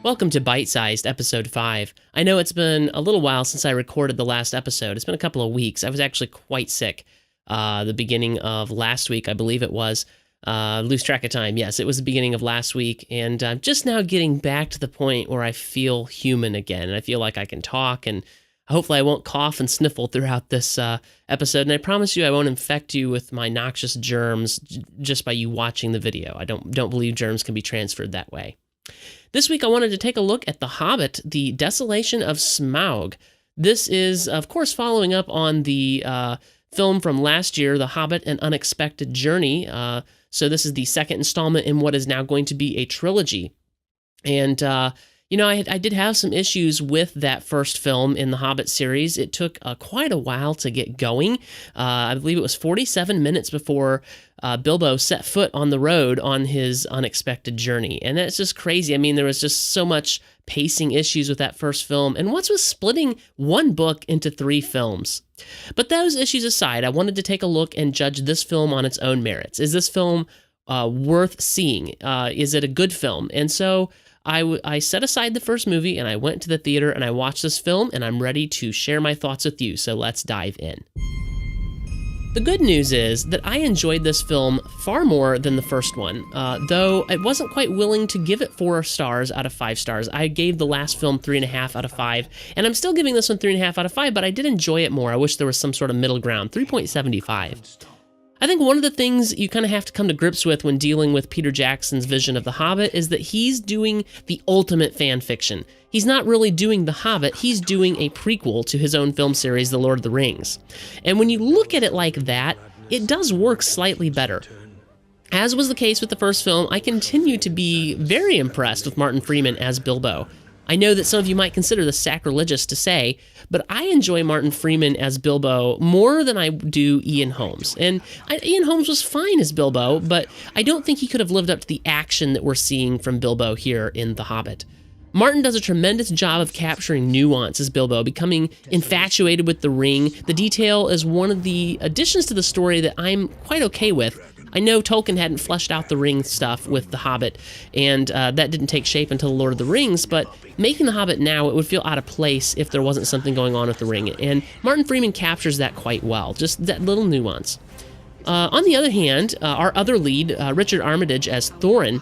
Welcome to ByteSized, Episode 5. I know it's been a little while since I recorded the last episode. It's been a couple of weeks. I was actually quite sick the beginning of last week, I believe it was. Lose track of time. Yes, it was the beginning of last week, and I'm just now getting back to the point where I feel human again, and I feel like I can talk, and hopefully I won't cough and sniffle throughout this episode, and I promise you I won't infect you with my noxious germs just by you watching the video. I don't believe germs can be transferred that way. This week I wanted to take a look at The Hobbit, the Desolation of Smaug. This is, of course, following up on the film from last year, The Hobbit, An Unexpected Journey. So this is the second installment in what is now going to be a trilogy. And, I did have some issues with that first film in the Hobbit series. It took quite a while to get going. I believe it was 47 minutes before Bilbo set foot on the road on his unexpected journey. And that's just crazy. I mean, there was just so much pacing issues with that first film. And what's with splitting one book into 3 films? But those issues aside, I wanted to take a look and judge this film on its own merits. Is this film worth seeing? Is it a good film? And so I set aside the first movie and I went to the theater and I watched this film, and I'm ready to share my thoughts with you, so let's dive in. The good news is that I enjoyed this film far more than the first one, though I wasn't quite willing to give it 4 stars out of 5 stars. I gave the last film 3.5 out of 5, and I'm still giving this one 3.5 out of 5, but I did enjoy it more. I wish there was some sort of middle ground, 3.75. I think one of the things you kind of have to come to grips with when dealing with Peter Jackson's vision of The Hobbit is that he's doing the ultimate fan fiction. He's not really doing The Hobbit, he's doing a prequel to his own film series, The Lord of the Rings. And when you look at it like that, it does work slightly better. As was the case with the first film, I continue to be very impressed with Martin Freeman as Bilbo. I know that some of you might consider this sacrilegious to say, but I enjoy Martin Freeman as Bilbo more than I do Ian Holmes. And Ian Holmes was fine as Bilbo, but I don't think he could have lived up to the action that we're seeing from Bilbo here in The Hobbit. Martin does a tremendous job of capturing nuance as Bilbo, becoming infatuated with the ring. The detail is one of the additions to the story that I'm quite okay with. I know Tolkien hadn't fleshed out the ring stuff with The Hobbit, and that didn't take shape until The Lord of the Rings, but making The Hobbit now, it would feel out of place if there wasn't something going on with the ring, and Martin Freeman captures that quite well, just that little nuance. On the other hand, our other lead, Richard Armitage as Thorin,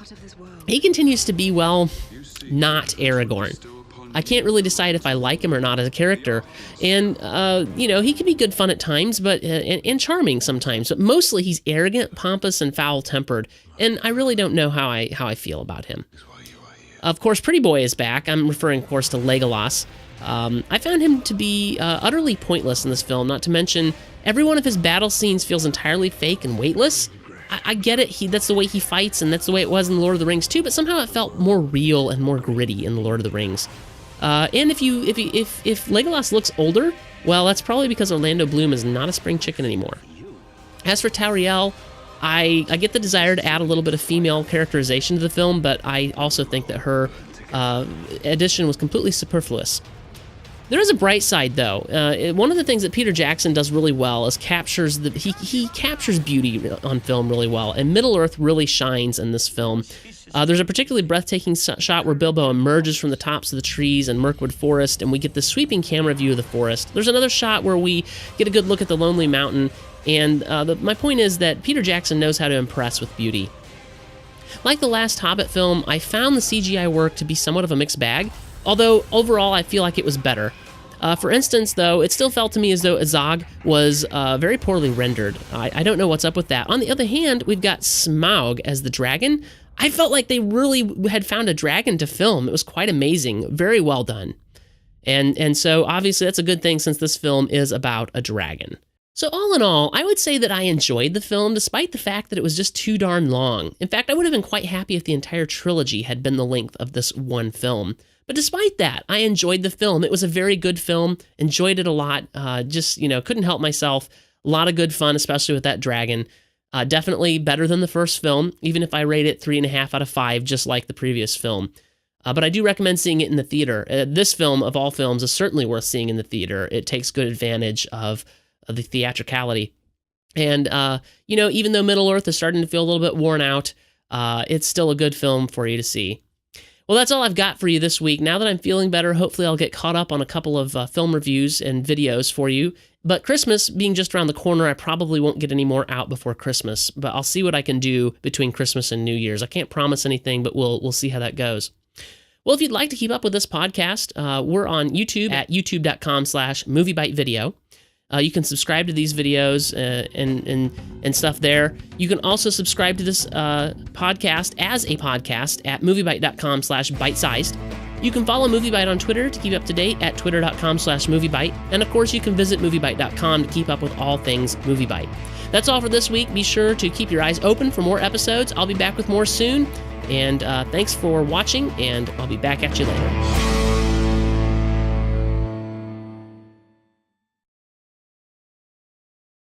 he continues to be, well, not Aragorn. I can't really decide if I like him or not as a character, and, he can be good fun at times, but and charming sometimes, but mostly he's arrogant, pompous, and foul-tempered, and I really don't know how I feel about him. Of course, Pretty Boy is back. I'm referring, of course, to Legolas. I found him to be utterly pointless in this film, not to mention every one of his battle scenes feels entirely fake and weightless. I get it, that's the way he fights, and that's the way it was in The Lord of the Rings too, but somehow it felt more real and more gritty in The Lord of the Rings. And if Legolas looks older, well, that's probably because Orlando Bloom is not a spring chicken anymore. As for Tauriel, I get the desire to add a little bit of female characterization to the film, but I also think that her addition was completely superfluous. There is a bright side, though. One of the things that Peter Jackson does really well is he captures beauty on film really well, and Middle-earth really shines in this film. There's a particularly breathtaking shot where Bilbo emerges from the tops of the trees in Mirkwood Forest, and we get this sweeping camera view of the forest. There's another shot where we get a good look at the Lonely Mountain, and my point is that Peter Jackson knows how to impress with beauty. Like the last Hobbit film, I found the CGI work to be somewhat of a mixed bag, although overall I feel like it was better. For instance, though, it still felt to me as though Azog was very poorly rendered. I don't know what's up with that. On the other hand, we've got Smaug as the dragon. I felt like they really had found a dragon to film. It was quite amazing. Very well done. And so obviously that's a good thing since this film is about a dragon. So all in all, I would say that I enjoyed the film despite the fact that it was just too darn long. In fact, I would have been quite happy if the entire trilogy had been the length of this one film. But despite that, I enjoyed the film. It was a very good film, enjoyed it a lot, couldn't help myself. A lot of good fun, especially with that dragon. Definitely better than the first film, even if I rate it 3.5 out of 5, just like the previous film. But I do recommend seeing it in the theater. This film, of all films, is certainly worth seeing in the theater. It takes good advantage of the theatricality. And, even though Middle-earth is starting to feel a little bit worn out, it's still a good film for you to see. Well, that's all I've got for you this week. Now that I'm feeling better, hopefully I'll get caught up on a couple of film reviews and videos for you. But Christmas being just around the corner, I probably won't get any more out before Christmas. But I'll see what I can do between Christmas and New Year's. I can't promise anything, but we'll see how that goes. Well, if you'd like to keep up with this podcast, we're on YouTube at youtube.com/MovieByteVideo. You can subscribe to these videos and stuff there. You can also subscribe to this podcast as a podcast at MovieByte.com/ByteSized. You can follow MovieByte on Twitter to keep up to date at twitter.com/MovieByte. And of course, you can visit MovieByte.com to keep up with all things MovieByte. That's all for this week. Be sure to keep your eyes open for more episodes. I'll be back with more soon. And thanks for watching, and I'll be back at you later.